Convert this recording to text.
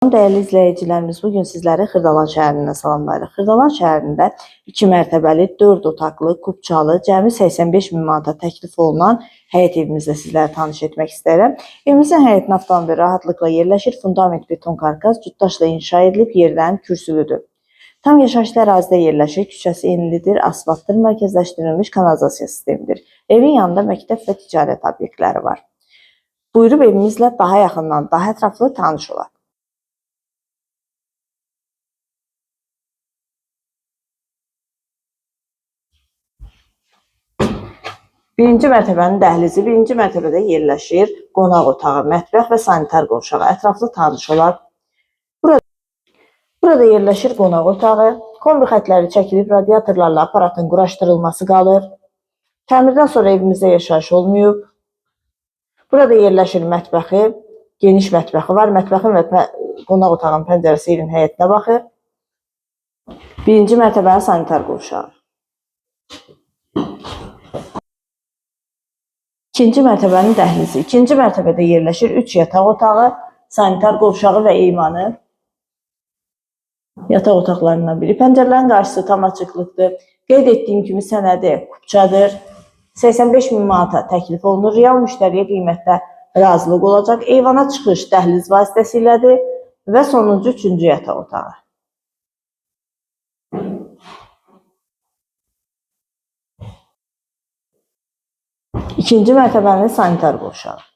Dəyərli izləyicilərimiz, bugün sizləri Xırdalan şəhərindən salamlayırıq. Xırdalan şəhərində 2 mərtəbəli, 4 otaqlı, kubçalı, cəmi 85 min manata təklif olunan həyət evimizlə sizləri tanış etmək istəyirəm. Evimizin həyətinə avtomobil rahatlıqla yerləşir, fundament beton karkas cütdaşla inşa edilib, yerdən kürsülüdür. Tam yaşayışlı ərazidə yerləşir, küçəsi enlidir, asfaltdır, mərkəzləşdirilmiş kanalizasiya sistemidir. Evin yanında məktəb və ticarət obyektləri var. Buyurub evimizlə daha yaxından, daha ətraflı tanış olaq. Birinci mərtəbənin dəhlizi, birinci mərtəbədə yerləşir qonaq otağı, mətbəx və sanitar qovşağı. Ətraflı tanış olaq. Burada yerləşir qonaq otağı, kombi xətləri çəkilib, radiatorlarla aparatın quraşdırılması qalır. Təmirdən sonra evimizdə yaşayış olmayıb. Burada yerləşir mətbəxi, geniş mətbəxi var. Mətbəxin və qonaq otağının pəncərəsi evin həyətinə baxır. Birinci mərtəbənin sanitar qovşağı. İkinci mərtəbənin dəhlizi. İkinci mərtəbədə yerləşir 3 yataq otağı, sanitar qovşağı və eyvanı. Yataq otaqlarından biri. Pəncərələrin qarşısı tam açıqlıqdır. Qeyd etdiyim kimi sənədi kubçadır. 85 min manata təklif olunur. Real müştəriyə qiymətdə razılıq olacaq. Eyvana çıxış dəhliz vasitəsilədir və sonuncu 3-cü yataq otağı. İkinci mərtəbənin sanitar qovşağı.